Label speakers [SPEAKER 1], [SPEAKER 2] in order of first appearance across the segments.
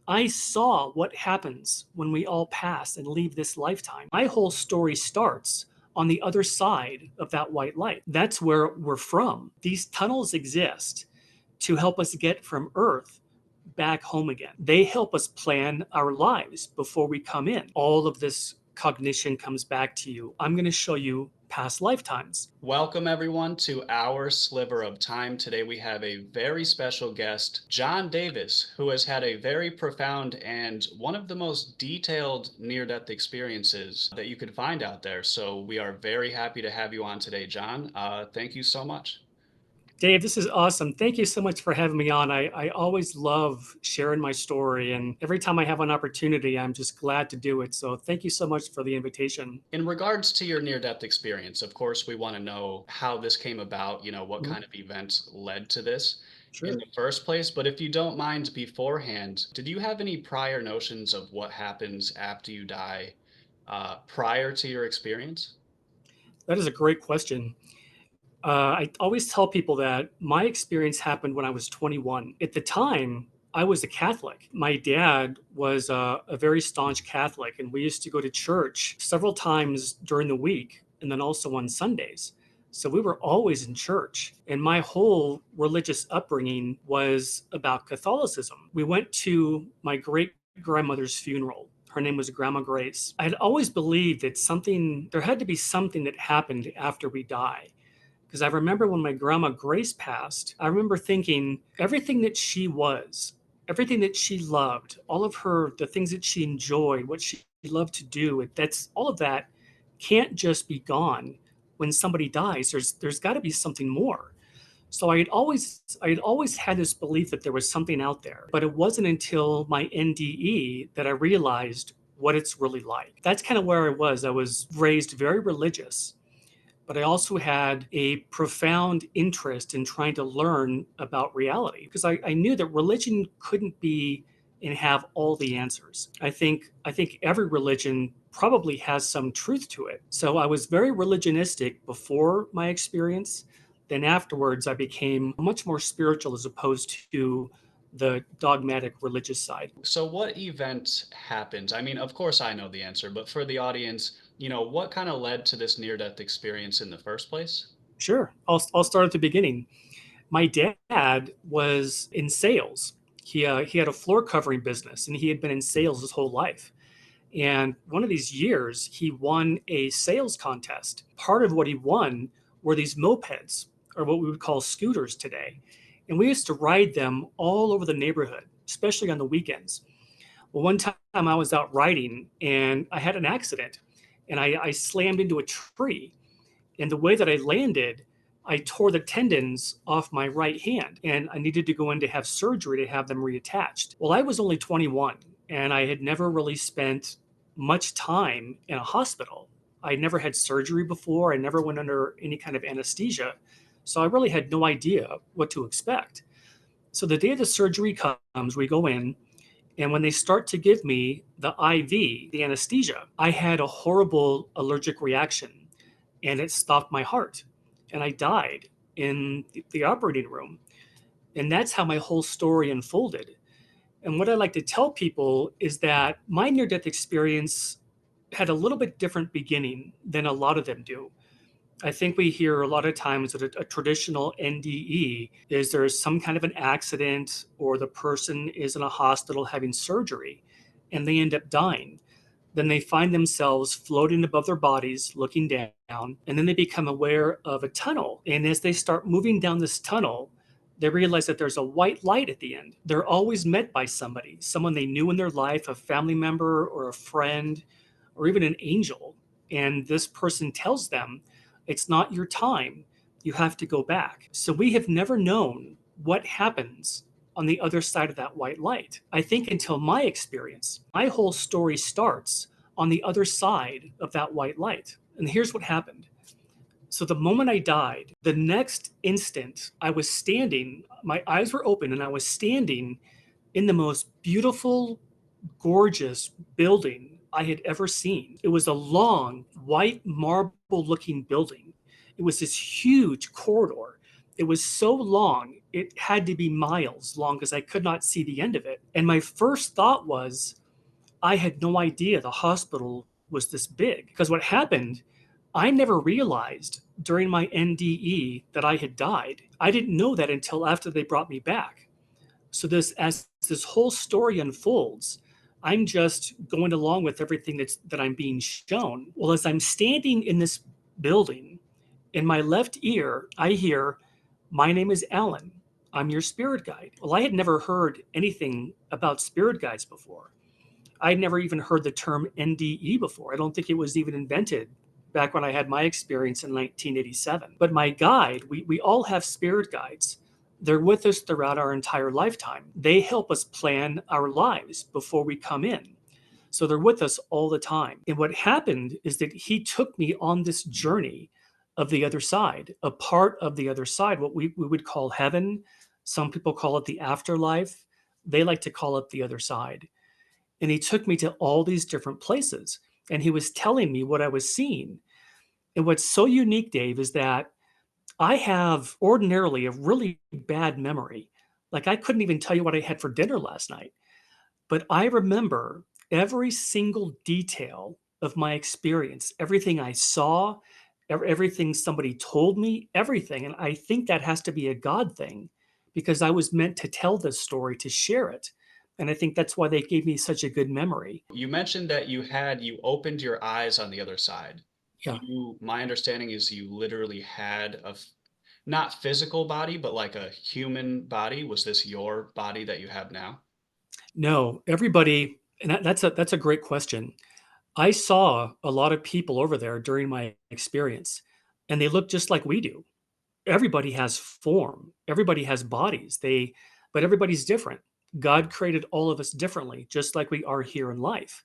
[SPEAKER 1] I saw what happens when we all pass and leave this lifetime. My whole story starts on the other side of that white light. That's where we're from. These tunnels exist to help us get from Earth back home again. They help us plan our lives before we come in. All of this cognition comes back to you. I'm going to show you past lifetimes.
[SPEAKER 2] Welcome, everyone, to Our Sliver of Time. Today, we have a very special guest, John Davis, who has had a very profound and one of the most detailed near death experiences that you could find out there. So, we are very happy to have you on today, John. Thank you so much.
[SPEAKER 1] Dave, this is awesome. Thank you so much for having me on. I always love sharing my story, and every time I have an opportunity, I'm just glad to do it. So thank you so much for the invitation.
[SPEAKER 2] In regards to your near death experience, of course, we want to know how this came about, what
[SPEAKER 1] Mhm.
[SPEAKER 2] kind of events led to this in
[SPEAKER 1] Sure.
[SPEAKER 2] the first place. But if you don't mind beforehand, did you have any prior notions of what happens after you die prior to your experience?
[SPEAKER 1] That is a great question. I always tell people that my experience happened when I was 21. At the time, I was a Catholic. My dad was a very staunch Catholic, and we used to go to church several times during the week and then also on Sundays. So we were always in church. And my whole religious upbringing was about Catholicism. We went to my great grandmother's funeral. Her name was Grandma Grace. I had always believed that there had to be something that happened after we die, because I remember when my grandma Grace passed, I remember thinking everything that she was, everything that she loved, all of the things that she enjoyed, what she loved to do, that's all of that can't just be gone when somebody dies. There's got to be something more. So I had always had this belief that there was something out there, but it wasn't until my NDE that I realized what it's really like. That's kind of where I was. I was raised very religious, but I also had a profound interest in trying to learn about reality because I knew that religion couldn't be and have all the answers. I think every religion probably has some truth to it. So I was very religionistic before my experience. Then afterwards, I became much more spiritual as opposed to the dogmatic religious side.
[SPEAKER 2] So, what event happened? I mean, of course, I know the answer, but for the audience, what kind of led to this near death experience in the first place?
[SPEAKER 1] Sure, I'll start at the beginning. My dad was in sales. He had a floor covering business, and he had been in sales his whole life. And one of these years, he won a sales contest. Part of what he won were these mopeds, or what we would call scooters today. And we used to ride them all over the neighborhood, especially on the weekends. Well, one time I was out riding and I had an accident, and I slammed into a tree. And the way that I landed, I tore the tendons off my right hand, and I needed to go in to have surgery to have them reattached. Well, I was only 21, and I had never really spent much time in a hospital. I never had surgery before. I never went under any kind of anesthesia. So I really had no idea what to expect. So the day the surgery comes, we go in, and when they start to give me the IV, the anesthesia, I had a horrible allergic reaction, and it stopped my heart, and I died in the operating room. And that's how my whole story unfolded. And what I like to tell people is that my near death experience had a little bit different beginning than a lot of them do. I think we hear a lot of times that a traditional NDE is there's some kind of an accident or the person is in a hospital having surgery and they end up dying. Then they find themselves floating above their bodies, looking down, and then they become aware of a tunnel. And as they start moving down this tunnel, they realize that there's a white light at the end. They're always met by somebody, someone they knew in their life, a family member or a friend, or even an angel. And this person tells them, it's not your time. You have to go back. So we have never known what happens on the other side of that white light. I think until my experience, my whole story starts on the other side of that white light. And here's what happened. So the moment I died, the next instant I was standing, my eyes were open, and I was standing in the most beautiful, gorgeous building I had ever seen. It was a long, white marble looking building. It was this huge corridor. It was so long it had to be miles long because I could not see the end of it. And my first thought was, I had no idea the hospital was this big. Because what happened, I never realized during my NDE that I had died. I didn't know that until after they brought me back. So as this whole story unfolds, I'm just going along with everything that I'm being shown. Well, as I'm standing in this building, in my left ear, I hear, "My name is Alan. I'm your spirit guide." Well, I had never heard anything about spirit guides before. I'd never even heard the term NDE before. I don't think it was even invented back when I had my experience in 1987. But my guide, we all have spirit guides. They're with us throughout our entire lifetime. They help us plan our lives before we come in. So they're with us all the time. And what happened is that he took me on this journey of the other side, a part of the other side, what we would call heaven. Some people call it the afterlife. They like to call it the other side. And he took me to all these different places. And he was telling me what I was seeing. And what's so unique, Dave, is that I have ordinarily a really bad memory. Like I couldn't even tell you what I had for dinner last night. But I remember every single detail of my experience, everything I saw, everything somebody told me, everything. And I think that has to be a God thing because I was meant to tell this story, to share it. And I think that's why they gave me such a good memory.
[SPEAKER 2] You mentioned that you opened your eyes on the other side.
[SPEAKER 1] Yeah.
[SPEAKER 2] My understanding is you literally had not physical body, but like a human body. Was this your body that you have now?
[SPEAKER 1] No, everybody, and that's a great question. I saw a lot of people over there during my experience, and they look just like we do. Everybody has form, everybody has bodies. But everybody's different. God created all of us differently, just like we are here in life.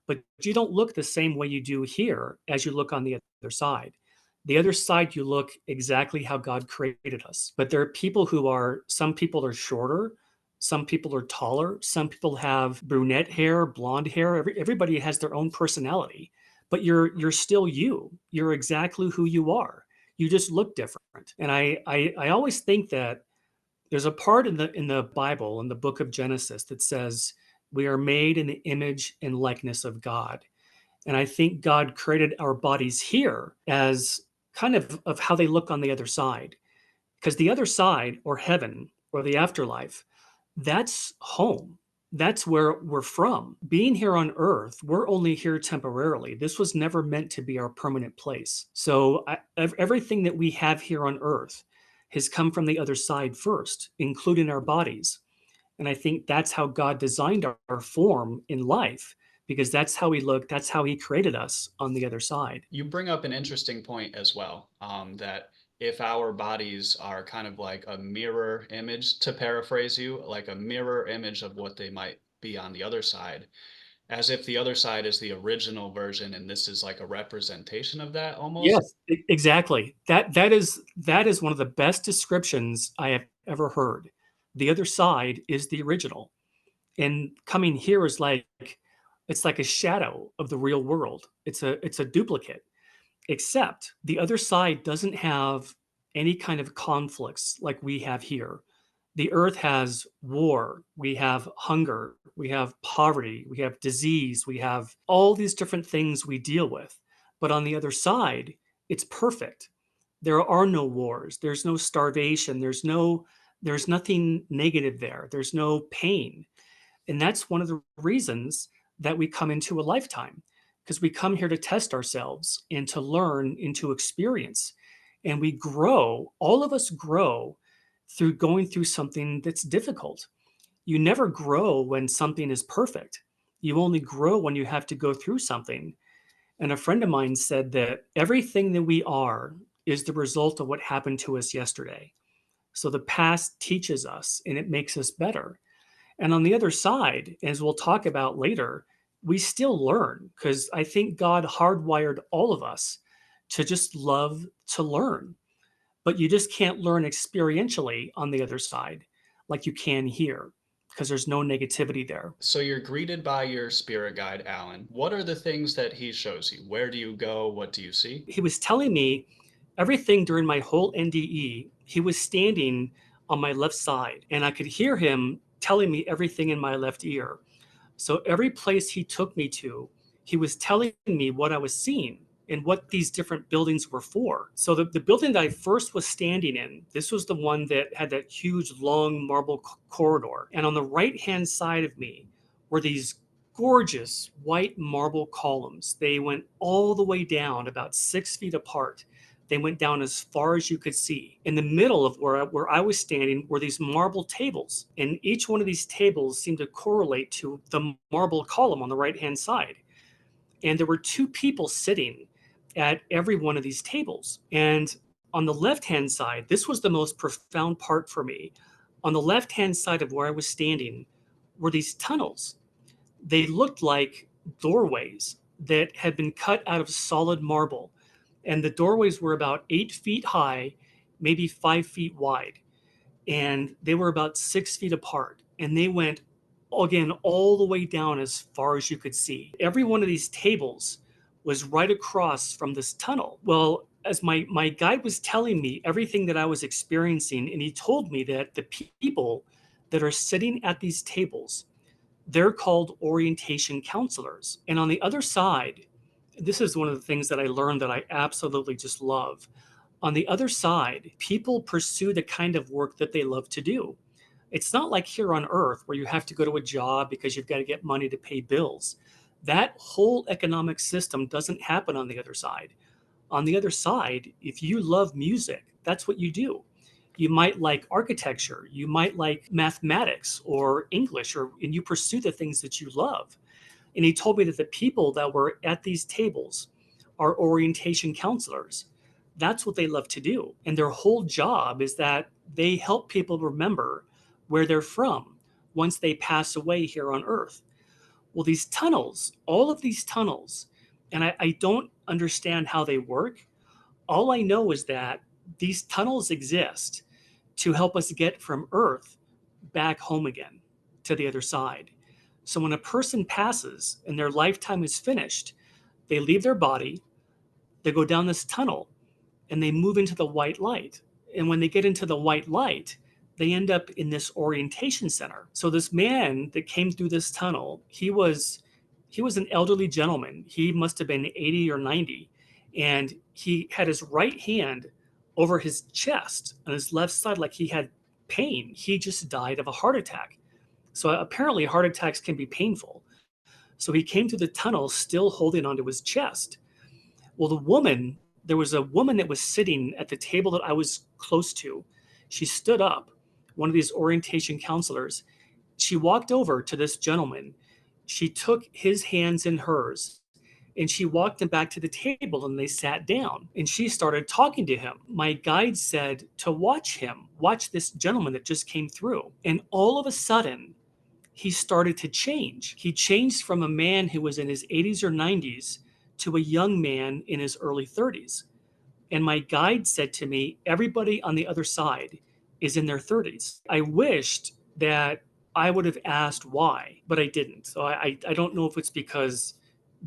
[SPEAKER 1] But you don't look the same way you do here as you look on the other side. The other side, you look exactly how God created us. But there are people some people are shorter, some people are taller, some people have brunette hair, blonde hair. Everybody has their own personality, but you're still you. You're exactly who you are. You just look different. And I always think that there's a part in the Bible, in the book of Genesis, that says we are made in the image and likeness of God. And I think God created our bodies here as kind of how they look on the other side. Because the other side, or heaven, or the afterlife, that's home. That's where we're from. Being here on earth, we're only here temporarily. This was never meant to be our permanent place. So everything that we have here on earth has come from the other side first, including our bodies. And I think that's how God designed our form in life, because that's how we look, that's how He created us on the other side.
[SPEAKER 2] You bring up an interesting point as well, that if our bodies are kind of like a mirror image, to paraphrase you, like a mirror image of what they might be on the other side, as if the other side is the original version and this is like a representation of that almost.
[SPEAKER 1] Yes, exactly. That is one of the best descriptions I have ever heard. The other side is the original, and coming here is like it's like a shadow of the real world. It's a duplicate, except the other side doesn't have any kind of conflicts like we have here. The earth has war, we have hunger, we have poverty, we have disease, we have all these different things we deal with. But on the other side, it's perfect. There are no wars, there's no starvation, there's nothing negative there. There's no pain. And that's one of the reasons that we come into a lifetime, because we come here to test ourselves and to learn and to experience. And we grow, all of us grow through going through something that's difficult. You never grow when something is perfect. You only grow when you have to go through something. And a friend of mine said that everything that we are is the result of what happened to us yesterday. So the past teaches us and it makes us better. And on the other side, as we'll talk about later, we still learn because I think God hardwired all of us to just love to learn. But you just can't learn experientially on the other side like you can here because there's no negativity there.
[SPEAKER 2] So you're greeted by your spirit guide, Alan. What are the things that he shows you? Where do you go? What do you see?
[SPEAKER 1] He was telling me everything during my whole NDE. He was standing on my left side, and I could hear him telling me everything in my left ear. So every place he took me to, he was telling me what I was seeing and what these different buildings were for. So the building that I first was standing in, this was the one that had that huge long marble corridor. And on the right hand side of me were these gorgeous white marble columns. They went all the way down about 6 feet apart. They went down as far as you could see. In the middle of where I was standing were these marble tables, and each one of these tables seemed to correlate to the marble column on the right hand side. And there were two people sitting at every one of these tables. And on the left hand side, this was the most profound part for me. On the left hand side of where I was standing were these tunnels. They looked like doorways that had been cut out of solid marble. And the doorways were about 8 feet high, maybe 5 feet wide. And they were about 6 feet apart. And they went, again, all the way down as far as you could see. Every one of these tables was right across from this tunnel. Well, as my guide was telling me everything that I was experiencing, and he told me that the people that are sitting at these tables, they're called orientation counselors. And on the other side, this is one of the things that I learned that I absolutely just love. On the other side, people pursue the kind of work that they love to do. It's not like here on earth where you have to go to a job because you've got to get money to pay bills. That whole economic system doesn't happen on the other side. On the other side, if you love music, that's what you do. You might like architecture, you might like mathematics or English, and you pursue the things that you love. And he told me that the people that were at these tables are orientation counselors. That's what they love to do. And their whole job is that they help people remember where they're from once they pass away here on earth. Well, these tunnels, all of these tunnels, and I don't understand how they work. All I know is that these tunnels exist to help us get from earth back home again to the other side. So when a person passes and their lifetime is finished, they leave their body, they go down this tunnel, and they move into the white light. And when they get into the white light, they end up in this orientation center. So this man that came through this tunnel, he was an elderly gentleman. He must have been 80 or 90, and he had his right hand over his chest on his left side like he had pain. He just died of a heart attack. So apparently heart attacks can be painful. So he came through the tunnel still holding onto his chest. Well, there was a woman that was sitting at the table that I was close to. She stood up, one of these orientation counselors. She walked over to this gentleman. She took his hands in hers and she walked him back to the table and they sat down and she started talking to him. My guide said to watch him, watch this gentleman that just came through. And all of a sudden, he started to change. He changed from a man who was in his 80s or 90s to a young man in his early 30s. And my guide said to me, everybody on the other side is in their 30s. I wished that I would have asked why, but I didn't. So I don't know if it's because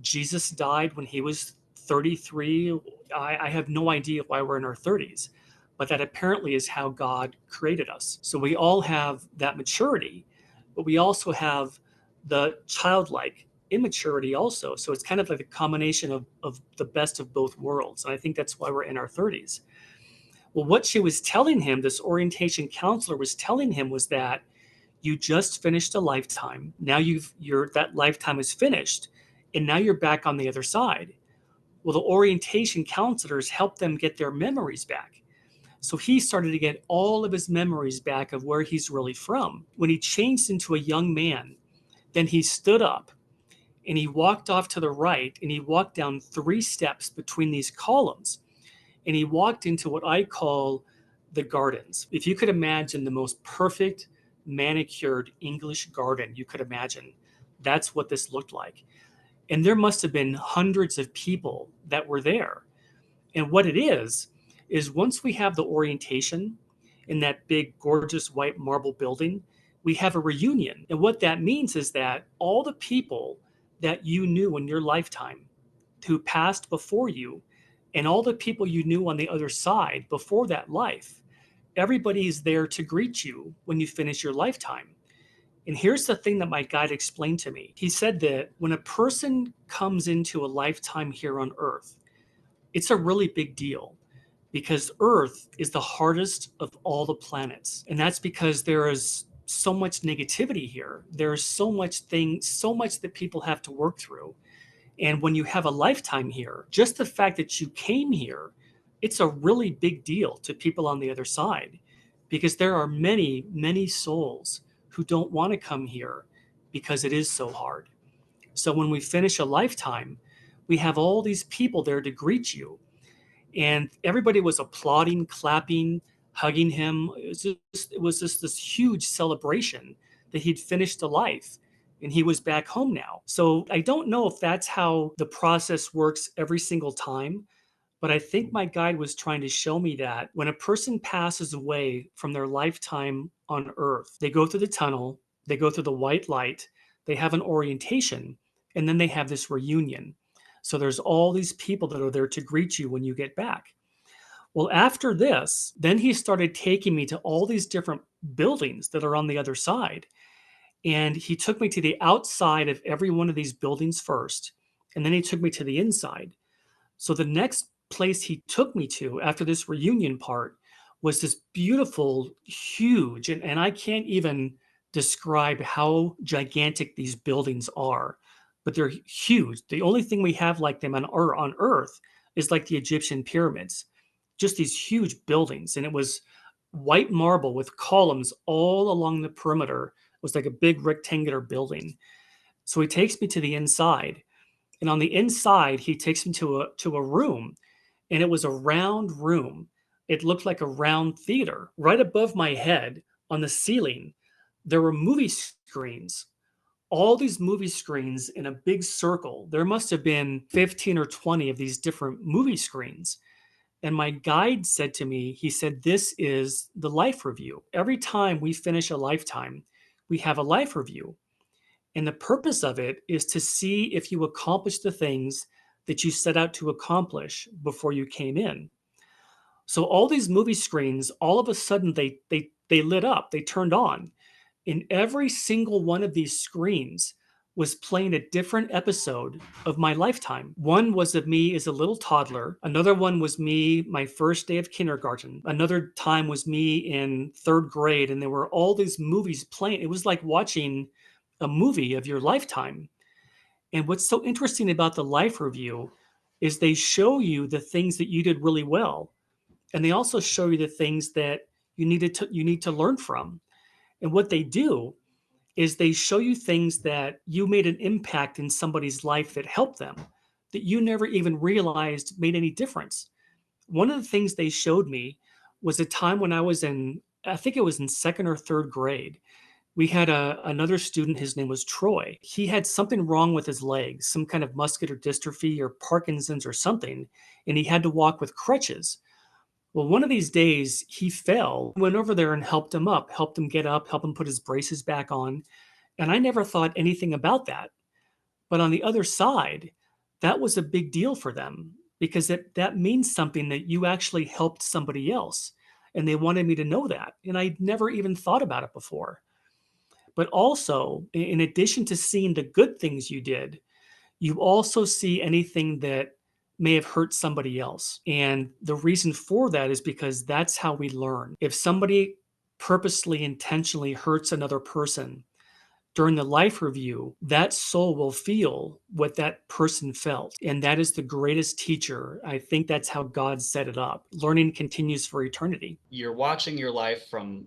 [SPEAKER 1] Jesus died when he was 33. I have no idea why we're in our 30s, but that apparently is how God created us. So we all have that maturity, but we also have the childlike immaturity also. So it's kind of like a combination of the best of both worlds. And I think that's why we're in our 30s. Well, what she was telling him, this orientation counselor was telling him, was that you just finished a lifetime. Now that lifetime is finished, and now you're back on the other side. Well, the orientation counselors help them get their memories back. So he started to get all of his memories back of where he's really from. When he changed into a young man, then he stood up and he walked off to the right and he walked down 3 steps between these columns and he walked into what I call the gardens. If you could imagine the most perfect manicured English garden you could imagine, that's what this looked like. And there must have been hundreds of people that were there. And what it is once we have the orientation in that big, gorgeous white marble building, we have a reunion. And what that means is that all the people that you knew in your lifetime who passed before you, and all the people you knew on the other side before that life, everybody's there to greet you when you finish your lifetime. And here's the thing that my guide explained to me. He said that when a person comes into a lifetime here on Earth, it's a really big deal because Earth is the hardest of all the planets. And that's because there is so much negativity here. There is so much that people have to work through. And when you have a lifetime here, just the fact that you came here, it's a really big deal to people on the other side because there are many, many souls who don't want to come here because it is so hard. So when we finish a lifetime, we have all these people there to greet you. And everybody was applauding, clapping, hugging him. It was just this huge celebration that he'd finished a life and he was back home now. So I don't know if that's how the process works every single time, but I think my guide was trying to show me that when a person passes away from their lifetime on Earth, they go through the tunnel, they go through the white light, they have an orientation, and then they have this reunion. So there's all these people that are there to greet you when you get back. Well, after this, then he started taking me to all these different buildings that are on the other side. And he took me to the outside of every one of these buildings first, and then he took me to the inside. So the next place he took me to after this reunion part was this beautiful, huge, and I can't even describe how gigantic these buildings are, but they're huge. The only thing we have like them on Earth is like the Egyptian pyramids, just these huge buildings. And it was white marble with columns all along the perimeter. It was like a big rectangular building. So he takes me to the inside. And on the inside, he takes me to a room, and it was a round room. It looked like a round theater. Right above my head on the ceiling, there were movie screens. All these movie screens in a big circle. There must have been 15 or 20 of these different movie screens. And my guide said to me, he said, "This is the life review. Every time we finish a lifetime, we have a life review. And the purpose of it is to see if you accomplish the things that you set out to accomplish before you came in." So all these movie screens, all of a sudden they lit up, they turned on. And every single one of these screens was playing a different episode of my lifetime. One was of me as a little toddler. Another one was me, my first day of kindergarten. Another time was me in third grade. And there were all these movies playing. It was like watching a movie of your lifetime. And what's so interesting about the life review is they show you the things that you did really well. And they also show you the things that you need to learn from. And what they do is they show you things that you made an impact in somebody's life that helped them, that you never even realized made any difference. One of the things they showed me was a time when I think it was in second or third grade. We had another student, his name was Troy. He had something wrong with his legs, some kind of muscular dystrophy or Parkinson's or something, and he had to walk with crutches. Well, one of these days he fell, went over there and helped him up, helped him get up, helped him put his braces back on. And I never thought anything about that. But on the other side, that was a big deal for them because that means something that you actually helped somebody else. And they wanted me to know that. And I'd never even thought about it before. But also, in addition to seeing the good things you did, you also see anything that may have hurt somebody else. And the reason for that is because that's how we learn. If somebody purposely, intentionally hurts another person during the life review, that soul will feel what that person felt. And that is the greatest teacher. I think that's how God set it up. Learning continues for eternity.
[SPEAKER 2] You're watching your life from,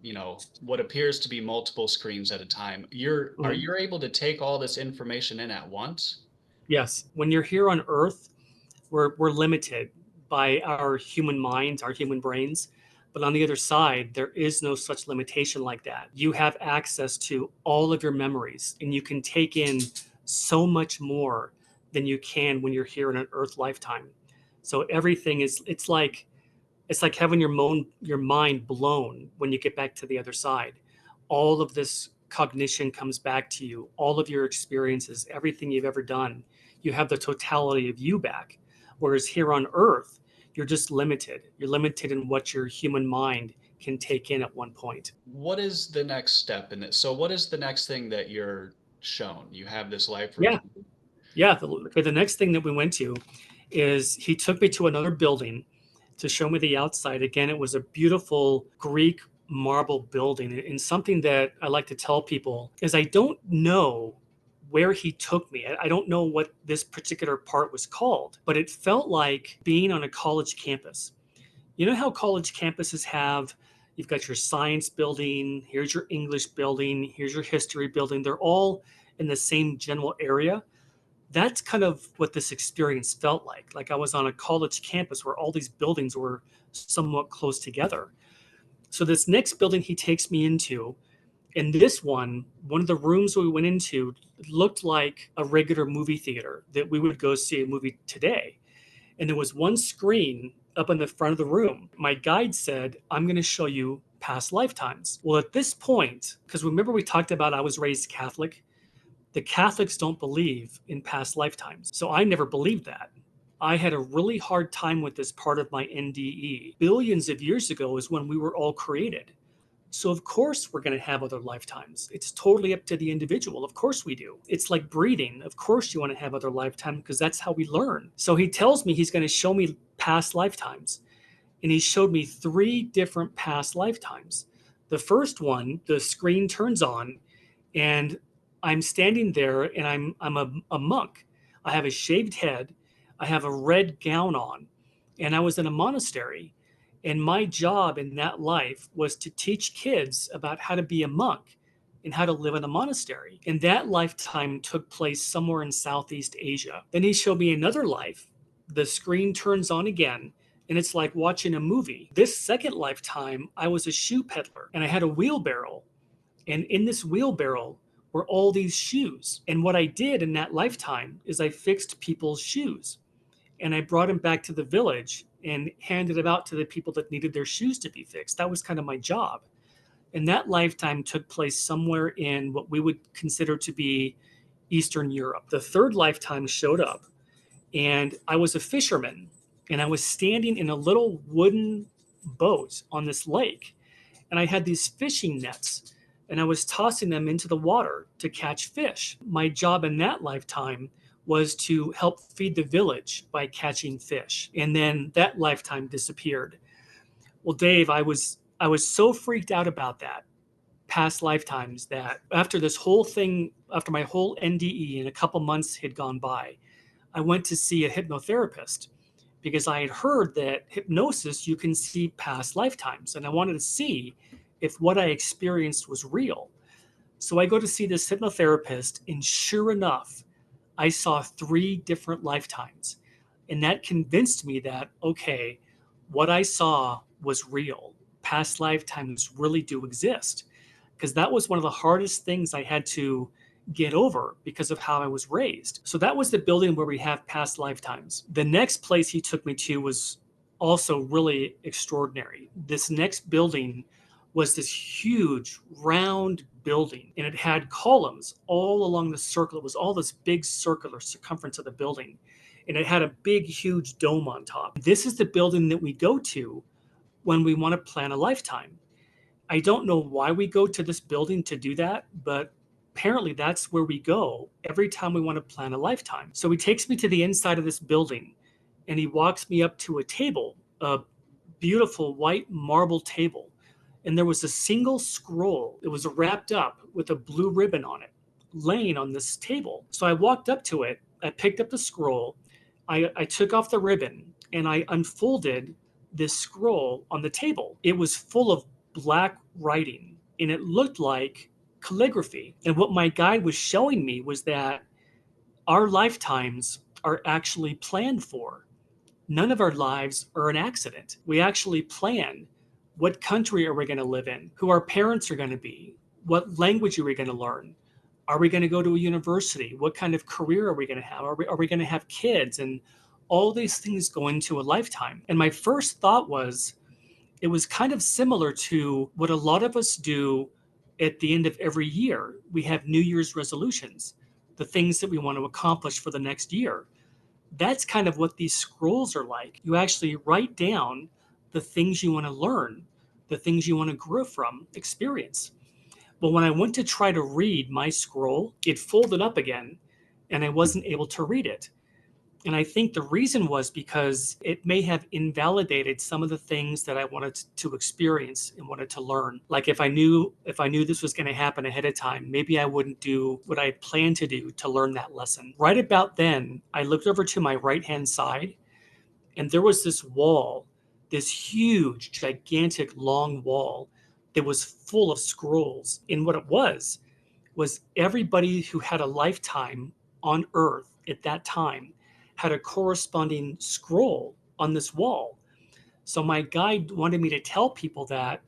[SPEAKER 2] what appears to be multiple screens at a time. Are
[SPEAKER 1] Mhm.
[SPEAKER 2] you able to take all this information in at once?
[SPEAKER 1] Yes. When you're here on earth, we're limited by our human minds, our human brains. But on the other side, there is no such limitation like that. You have access to all of your memories, and you can take in so much more than you can when you're here in an Earth lifetime. So everything is it's like having your mind blown when you get back to the other side. All of this cognition comes back to you, all of your experiences, everything you've ever done. You have the totality of you back. Whereas here on Earth, you're just limited. You're limited in what your human mind can take in at one point.
[SPEAKER 2] What is the next step in this? So what is the next thing that you're shown? You have this life
[SPEAKER 1] Yeah.
[SPEAKER 2] review.
[SPEAKER 1] Yeah. The next thing that we went to is he took me to another building to show me the outside. Again, it was a beautiful Greek marble building. And something that I like to tell people is I don't know where he took me. I don't know what this particular part was called, but it felt like being on a college campus. You know how college campuses have, you've got your science building, here's your English building, here's your history building. They're all in the same general area. That's kind of what this experience felt like. Like I was on a college campus where all these buildings were somewhat close together. So this next building he takes me into, and this one of the rooms we went into looked like a regular movie theater that we would go see a movie today. And there was one screen up in the front of the room. My guide said, I'm going to show you past lifetimes. Well, at this point, because remember we talked about I was raised Catholic, the Catholics don't believe in past lifetimes. So I never believed that. I had a really hard time with this part of my NDE. Billions of years ago is when we were all created. So of course we're going to have other lifetimes. It's totally up to the individual. Of course we do. It's like breathing. Of course you want to have other lifetimes because that's how we learn. So he tells me he's going to show me past lifetimes. And he showed me 3 different past lifetimes. The first one, the screen turns on and I'm standing there and I'm a monk. I have a shaved head. I have a red gown on and I was in a monastery. And my job in that life was to teach kids about how to be a monk and how to live in a monastery. And that lifetime took place somewhere in Southeast Asia. Then he showed me another life. The screen turns on again, and it's like watching a movie. This second lifetime, I was a shoe peddler, and I had a wheelbarrow. And in this wheelbarrow were all these shoes. And what I did in that lifetime is I fixed people's shoes and I brought them back to the village and handed them out to the people that needed their shoes to be fixed. That was kind of my job. And that lifetime took place somewhere in what we would consider to be Eastern Europe. The third lifetime showed up, and I was a fisherman, and I was standing in a little wooden boat on this lake, and I had these fishing nets, and I was tossing them into the water to catch fish. My job in that lifetime was to help feed the village by catching fish. And then that lifetime disappeared. Well, Dave, I was so freaked out about that past lifetimes that after this whole thing, after my whole NDE and a couple months had gone by, I went to see a hypnotherapist because I had heard that hypnosis, you can see past lifetimes. And I wanted to see if what I experienced was real. So I go to see this hypnotherapist, and sure enough, I saw 3 different lifetimes. And that convinced me that, okay, what I saw was real. Past lifetimes really do exist. Because that was one of the hardest things I had to get over because of how I was raised. So that was the building where we have past lifetimes. The next place he took me to was also really extraordinary. This next building was this huge round building, and it had columns all along the circle. It was all this big circular circumference of the building, and it had a big huge dome on top. This is the building that we go to when we want to plan a lifetime. I don't know why we go to this building to do that, but apparently that's where we go every time we want to plan a lifetime. So he takes me to the inside of this building, and he walks me up to a table, a beautiful white marble table. And there was a single scroll. It was wrapped up with a blue ribbon on it, laying on this table. So I walked up to it. I picked up the scroll. I took off the ribbon and I unfolded this scroll on the table. It was full of black writing and it looked like calligraphy. And what my guide was showing me was that our lifetimes are actually planned for. None of our lives are an accident. We actually plan what country are we going to live in, who our parents are going to be, what language are we going to learn, are we going to go to a university, what kind of career are we going to have, are we going to have kids, and all these things go into a lifetime. And my first thought was, it was kind of similar to what a lot of us do at the end of every year. We have New Year's resolutions, the things that we want to accomplish for the next year. That's kind of what these scrolls are like. You actually write down the things you want to learn, the things you want to grow from experience. But when I went to try to read my scroll, it folded up again and I wasn't able to read it. And I think the reason was because it may have invalidated some of the things that I wanted to experience and wanted to learn. Like if I knew this was going to happen ahead of time, maybe I wouldn't do what I had planned to do to learn that lesson. Right about then, I looked over to my right-hand side and there was this wall, this huge, gigantic, long wall that was full of scrolls. And what it was everybody who had a lifetime on Earth at that time had a corresponding scroll on this wall. So my guide wanted me to tell people that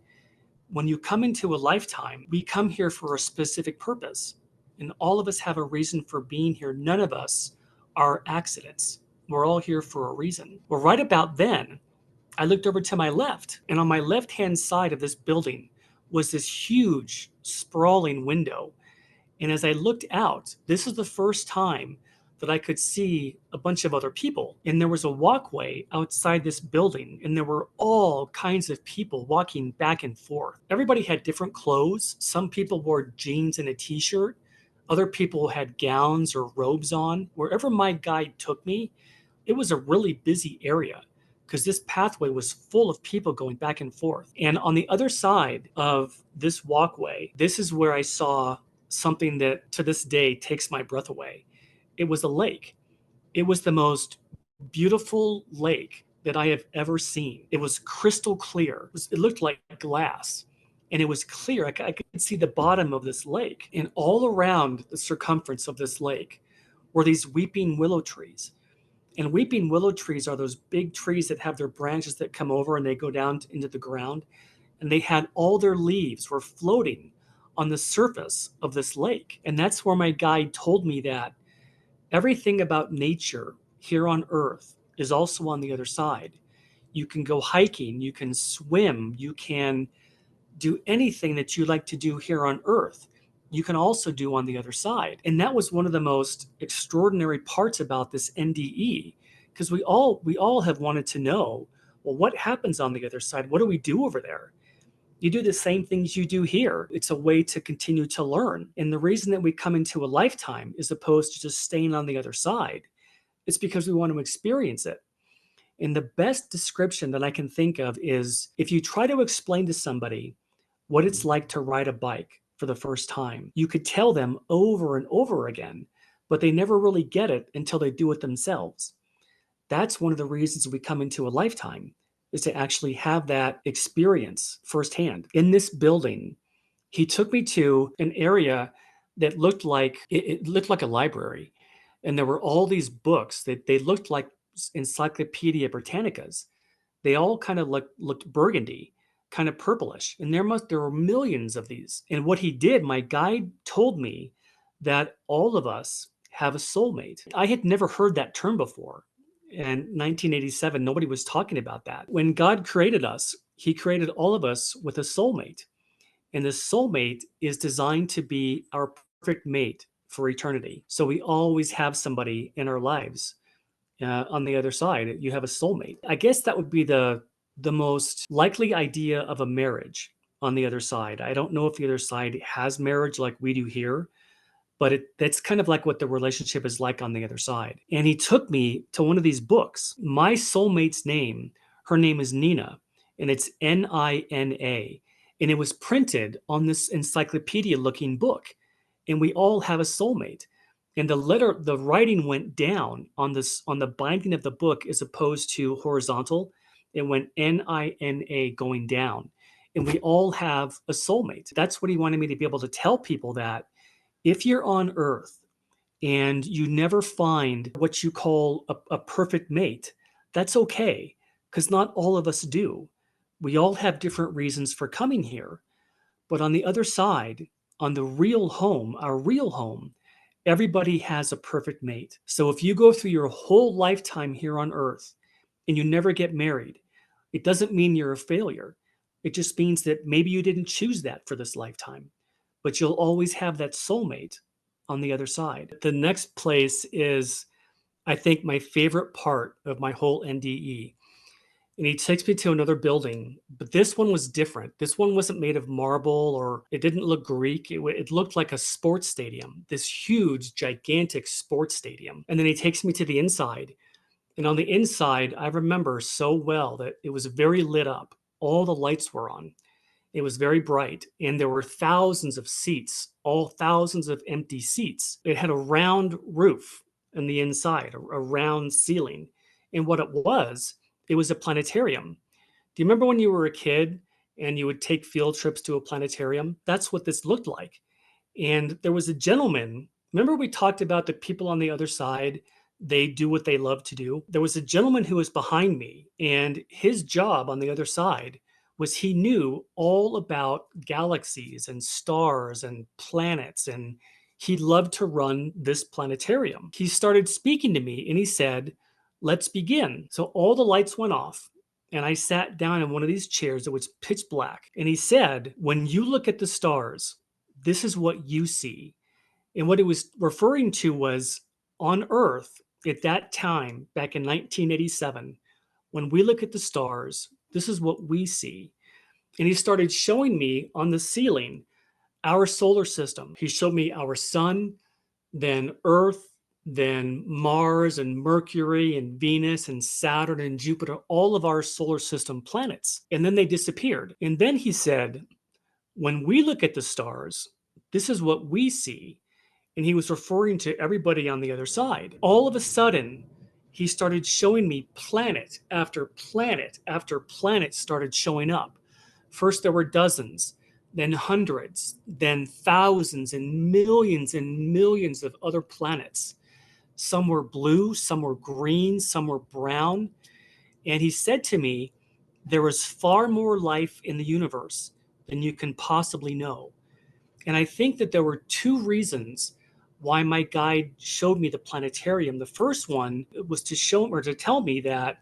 [SPEAKER 1] when you come into a lifetime, we come here for a specific purpose. And all of us have a reason for being here. None of us are accidents. We're all here for a reason. Well, right about then, I looked over to my left, and on my left-hand side of this building was this huge, sprawling window. And as I looked out, this is the first time that I could see a bunch of other people. And there was a walkway outside this building, and there were all kinds of people walking back and forth. Everybody had different clothes. Some people wore jeans and a t-shirt. Other people had gowns or robes on. Wherever my guide took me, it was a really busy area because this pathway was full of people going back and forth. And on the other side of this walkway, this is where I saw something that to this day takes my breath away. It was a lake. It was the most beautiful lake that I have ever seen. It was crystal clear. It looked like glass and it was clear. I could see the bottom of this lake. And all around the circumference of this lake were these weeping willow trees. And weeping willow trees are those big trees that have their branches that come over and they go down into the ground. And they had all their leaves were floating on the surface of this lake. And that's where my guide told me that everything about nature here on Earth is also on the other side. You can go hiking, you can swim, you can do anything that you like to do here on Earth. You can also do on the other side. And that was one of the most extraordinary parts about this NDE, because we all have wanted to know, well, what happens on the other side? What do we do over there? You do the same things you do here. It's a way to continue to learn. And the reason that we come into a lifetime as opposed to just staying on the other side, it's because we want to experience it. And the best description that I can think of is if you try to explain to somebody what it's like to ride a bike for the first time, you could tell them over and over again, but they never really get it until they do it themselves. That's one of the reasons we come into a lifetime, is to actually have that experience firsthand. In this building, he took me to an area that looked like it looked like a library. And there were all these books that they looked like Encyclopedia Britannicas. They all kind of looked burgundy, kind of purplish. And there were millions of these. And what he did, my guide told me that all of us have a soulmate. I had never heard that term before. In 1987, nobody was talking about that. When God created us, he created all of us with a soulmate. And this soulmate is designed to be our perfect mate for eternity. So we always have somebody in our lives on the other side. You have a soulmate. I guess that would be the most likely idea of a marriage on the other side. I don't know if the other side has marriage like we do here, but that's kind of like what the relationship is like on the other side. And he took me to one of these books. My soulmate's name, her name is Nina, and it's Nina. And it was printed on this encyclopedia looking book. And we all have a soulmate. And the writing went down on the binding of the book as opposed to horizontal. It went Nina going down. And we all have a soulmate. That's what he wanted me to be able to tell people, that if you're on Earth and you never find what you call a perfect mate, that's okay, because not all of us do. We all have different reasons for coming here. But on the other side, on the real home, our real home, everybody has a perfect mate. So if you go through your whole lifetime here on Earth and you never get married, it doesn't mean you're a failure. It just means that maybe you didn't choose that for this lifetime, but you'll always have that soulmate on the other side. The next place is, I think, my favorite part of my whole NDE. and he takes me to another building, but this one was different. This one wasn't made of marble, or it didn't look Greek. It looked like a sports stadium, this huge, gigantic sports stadium. And then he takes me to the inside. And on the inside, I remember so well that it was very lit up. All the lights were on. It was very bright, and there were thousands of seats, all thousands of empty seats. It had a round roof on the inside, a round ceiling. And what it was a planetarium. Do you remember when you were a kid and you would take field trips to a planetarium? That's what this looked like. And there was a gentleman. Remember, we talked about the people on the other side, they do what they love to do. There was a gentleman who was behind me, and his job on the other side was he knew all about galaxies and stars and planets, and he loved to run this planetarium. He started speaking to me and he said, "Let's begin." So all the lights went off, and I sat down in one of these chairs that was pitch black. And he said, "When you look at the stars, this is what you see." And what he was referring to was on Earth at that time, back in 1987, when we look at the stars, this is what we see. And he started showing me on the ceiling our solar system. He showed me our sun, then Earth, then Mars and Mercury and Venus and Saturn and Jupiter, all of our solar system planets. And then they disappeared. And then he said, when we look at the stars, this is what we see. And he was referring to everybody on the other side. All of a sudden, he started showing me planet after planet after planet started showing up. First, there were dozens, then hundreds, then thousands and millions of other planets. Some were blue, some were green, some were brown. And he said to me, there was far more life in the universe than you can possibly know. And I think that there were two reasons why my guide showed me the planetarium. The first one was to show or to tell me that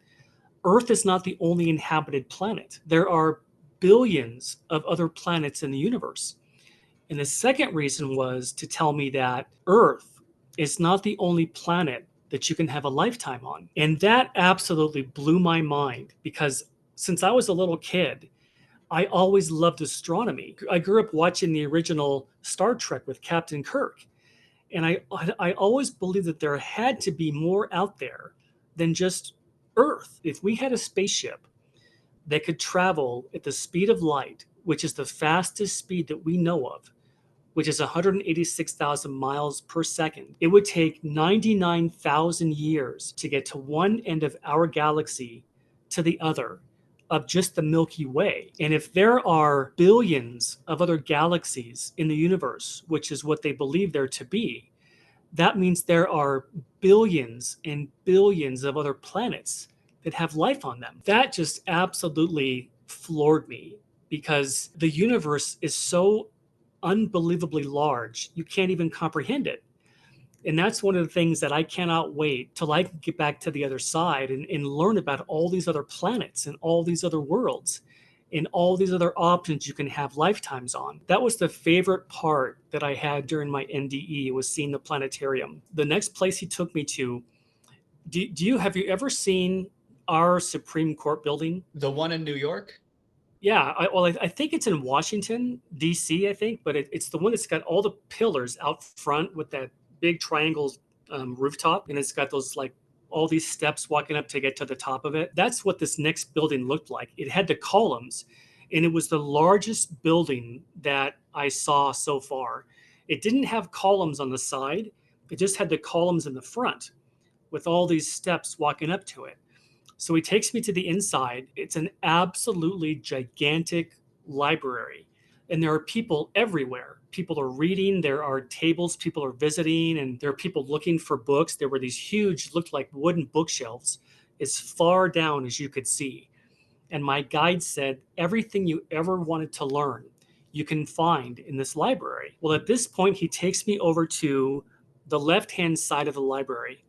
[SPEAKER 1] Earth is not the only inhabited planet. There are billions of other planets in the universe. And the second reason was to tell me that Earth is not the only planet that you can have a lifetime on. And that absolutely blew my mind, because since I was a little kid, I always loved astronomy. I grew up watching the original Star Trek with Captain Kirk. And I always believed that there had to be more out there than just Earth. If we had a spaceship that could travel at the speed of light, which is the fastest speed that we know of, which is 186,000 miles per second, it would take 99,000 years to get to one end of our galaxy to the other of just the Milky Way. And if there are billions of other galaxies in the universe, which is what they believe there to be, that means there are billions and billions of other planets that have life on them. That just absolutely floored me, because the universe is so unbelievably large, you can't even comprehend it. And that's one of the things that I cannot wait till I can get back to the other side and learn about all these other planets and all these other worlds and all these other options you can have lifetimes on. That was the favorite part that I had during my NDE, was seeing the planetarium. The next place he took me to, have you ever seen our Supreme Court building?
[SPEAKER 2] The one in New York?
[SPEAKER 1] Yeah, I think it's in Washington, D.C., I think, but it's the one that's got all the pillars out front with that big triangle rooftop, and it's got those like all these steps walking up to get to the top of it. That's what this next building looked like. It had the columns, and it was the largest building that I saw so far. It didn't have columns on the side, it just had the columns in the front with all these steps walking up to it. So he takes me to the inside. It's an absolutely gigantic library, and there are people everywhere. People are reading, there are tables, people are visiting, and there are people looking for books. There were these huge, looked like wooden bookshelves as far down as you could see. And my guide said, everything you ever wanted to learn, you can find in this library. Well, at this point, he takes me over to the left-hand side of the library.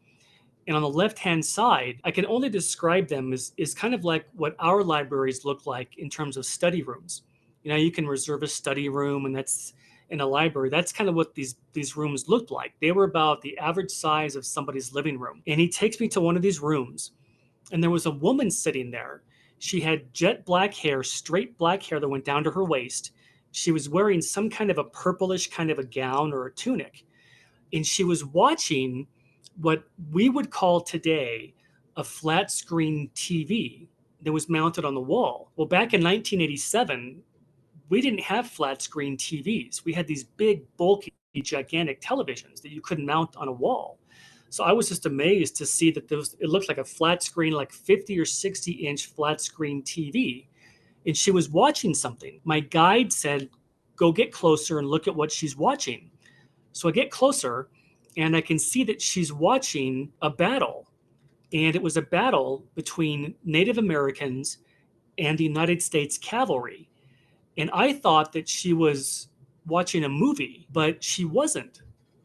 [SPEAKER 1] And on the left-hand side, I can only describe them as kind of like what our libraries look like in terms of study rooms. You know, you can reserve a study room, and that's in a library. That's kind of what these rooms looked like. They were about the average size of somebody's living room. And he takes me to one of these rooms, and there was a woman sitting there. She had jet black hair, straight black hair that went down to her waist. She was wearing some kind of a purplish kind of a gown or a tunic. And she was watching what we would call today a flat screen TV that was mounted on the wall. Well, back in 1987, we didn't have flat screen TVs. We had these big, bulky, gigantic televisions that you couldn't mount on a wall. So I was just amazed to see that it looked like a flat screen, like 50 or 60-inch flat screen TV. And she was watching something. My guide said, go get closer and look at what she's watching. So I get closer and I can see that she's watching a battle. And it was a battle between Native Americans and the United States cavalry. And I thought that she was watching a movie, but she wasn't.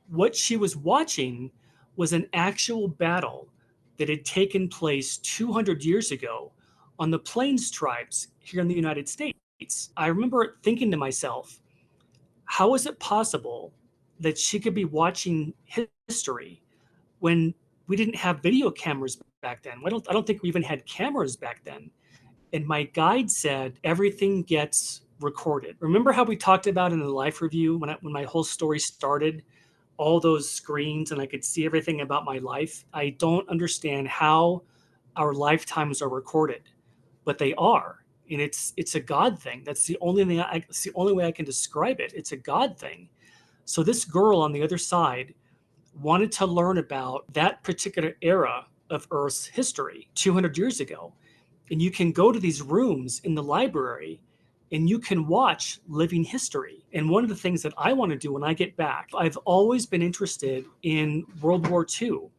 [SPEAKER 1] What she was watching was an actual battle that had taken place 200 years ago on the Plains tribes here in the United States. I remember thinking to myself, how is it possible that she could be watching history when we didn't have video cameras back then? I don't think we even had cameras back then. And my guide said everything gets recorded. Remember how we talked about in the life review when my whole story started, all those screens and I could see everything about my life? I don't understand how our lifetimes are recorded, but they are. And it's a God thing. That's the only thing it's the only way I can describe it. It's a God thing. So this girl on the other side wanted to learn about that particular era of Earth's history 200 years ago. And you can go to these rooms in the library and you can watch living history. And one of the things that I want to do when I get back, I've always been interested in World War II,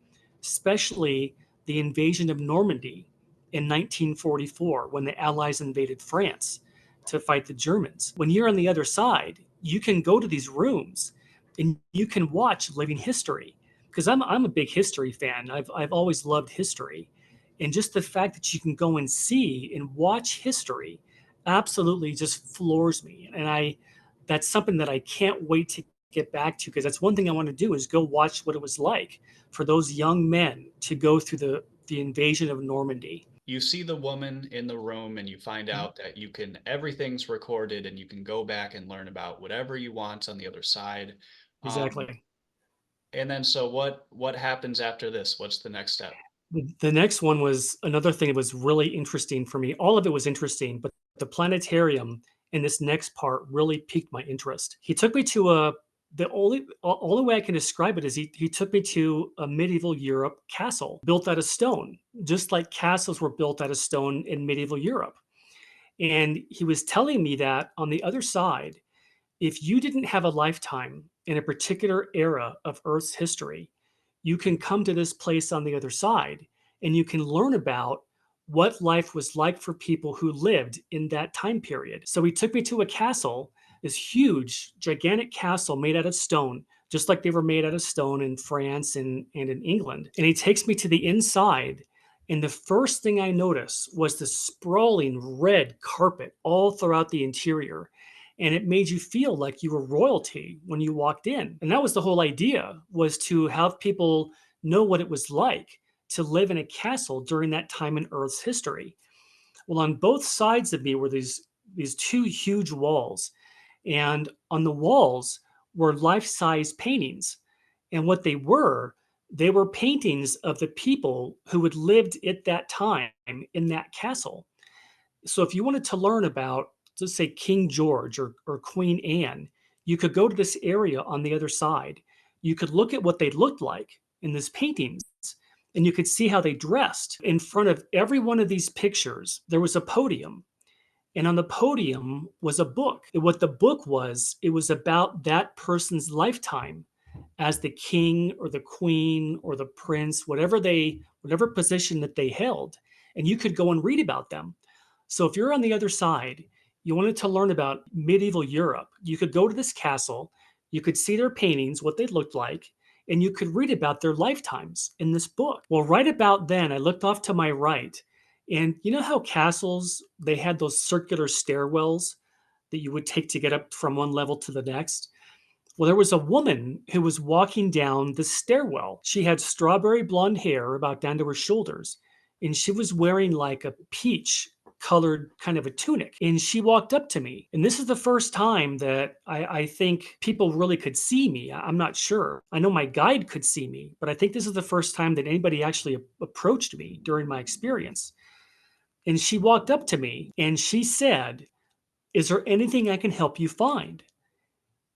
[SPEAKER 1] especially the invasion of Normandy in 1944 when the Allies invaded France to fight the Germans. When you're on the other side, you can go to these rooms and you can watch living history. Because I'm a big history fan. I've always loved history. And just the fact that you can go and see and watch history absolutely just floors me. And that's something that I can't wait to get back to, because that's one thing I want to do is go watch what it was like for those young men to go through the invasion of Normandy.
[SPEAKER 2] You see the woman in the room and you find out that everything's recorded and you can go back and learn about whatever you want on the other side. Um,
[SPEAKER 1] Exactly.
[SPEAKER 2] and then so what happens after this? What's the next step?
[SPEAKER 1] The next one was another thing that was really interesting for me. All of it was interesting, but the planetarium in this next part really piqued my interest. He took me to the only way I can describe it is he took me to a medieval Europe castle built out of stone, just like castles were built out of stone in medieval Europe. And he was telling me that on the other side, if you didn't have a lifetime in a particular era of Earth's history, you can come to this place on the other side and you can learn about what life was like for people who lived in that time period. So he took me to a castle, this huge, gigantic castle made out of stone, just like they were made out of stone in France and in England. And he takes me to the inside. And the first thing I noticed was the sprawling red carpet all throughout the interior. And it made you feel like you were royalty when you walked in. And that was the whole idea, was to have people know what it was like to live in a castle during that time in Earth's history. Well, on both sides of me were these two huge walls, and on the walls were life-size paintings. And what they were paintings of the people who had lived at that time in that castle. So if you wanted to learn about, let's say, King George or Queen Anne, you could go to this area on the other side. You could look at what they looked like in these paintings, and you could see how they dressed. In front of every one of these pictures, there was a podium. And on the podium was a book. And what the book was, it was about that person's lifetime as the king or the queen or the prince, whatever position that they held. And you could go and read about them. So if you're on the other side, you wanted to learn about medieval Europe, you could go to this castle, you could see their paintings, what they looked like, and you could read about their lifetimes in this book. Well, right about then, I looked off to my right, and you know how castles, they had those circular stairwells that you would take to get up from one level to the next? Well, there was a woman who was walking down the stairwell. She had strawberry blonde hair about down to her shoulders, and she was wearing like a peach colored kind of a tunic. And she walked up to me. And this is the first time that I think people really could see me. I'm not sure. I know my guide could see me, but I think this is the first time that anybody actually approached me during my experience. And she walked up to me and she said, "Is there anything I can help you find?"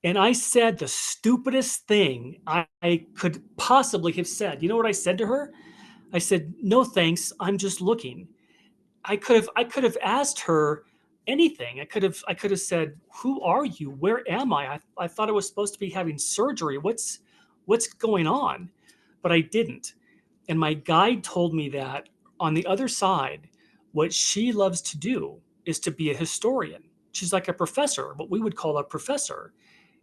[SPEAKER 1] And I said the stupidest thing I could possibly have said. You know what I said to her? I said, "No, thanks. I'm just looking." I could have asked her anything. I could have said, "Who are you? Where am I? I thought I was supposed to be having surgery. What's going on?" But I didn't. And my guide told me that on the other side, what she loves to do is to be a historian. She's like a professor, what we would call a professor.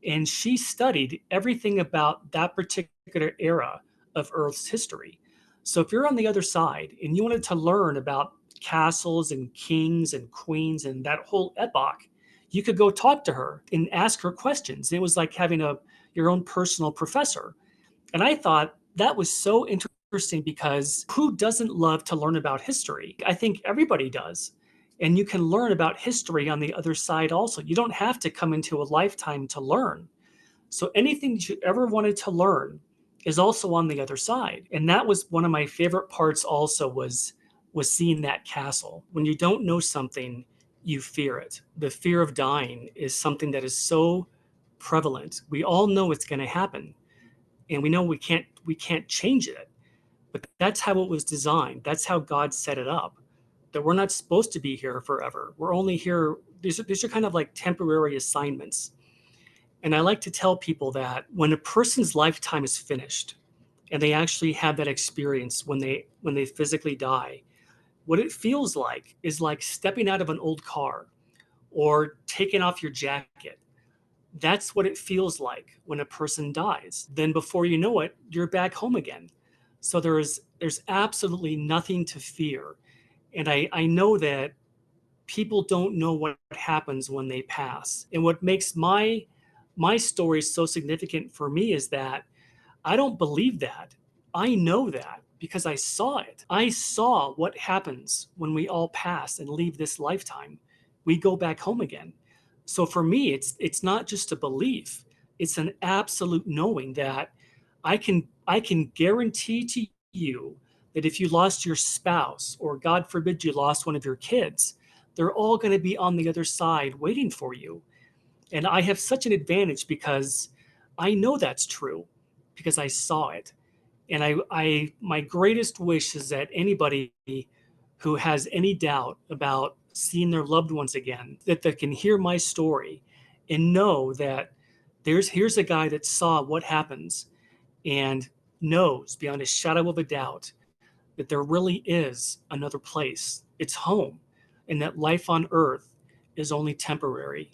[SPEAKER 1] And she studied everything about that particular era of Earth's history. So if you're on the other side and you wanted to learn about castles and kings and queens and that whole epoch, you could go talk to her and ask her questions. It was like having a your own personal professor. And I thought that was so interesting because who doesn't love to learn about history? I think everybody does. And you can learn about history on the other side also. You don't have to come into a lifetime to learn. So anything that you ever wanted to learn is also on the other side. And that was one of my favorite parts also was seeing that castle. When you don't know something, you fear it. The fear of dying is something that is so prevalent. We all know it's going to happen and we know we can't change it. But that's how it was designed. That's how God set it up. That we're not supposed to be here forever. We're only here. These are kind of like temporary assignments. And I like to tell people that when a person's lifetime is finished and they actually have that experience when they physically die, what it feels like is like stepping out of an old car or taking off your jacket. That's what it feels like when a person dies. Then before you know it, you're back home again. So there's absolutely nothing to fear. And I know that people don't know what happens when they pass. And what makes my story so significant for me is that I don't believe that. I know that because I saw it. I saw what happens when we all pass and leave this lifetime. We go back home again. So for me, it's not just a belief. It's an absolute knowing that I can guarantee to you that if you lost your spouse or God forbid you lost one of your kids, they're all going to be on the other side waiting for you. And I have such an advantage because I know that's true because I saw it. And I my greatest wish is that anybody who has any doubt about seeing their loved ones again, that they can hear my story and know that here's a guy that saw what happens and knows beyond a shadow of a doubt that there really is another place. It's home, and that life on earth is only temporary.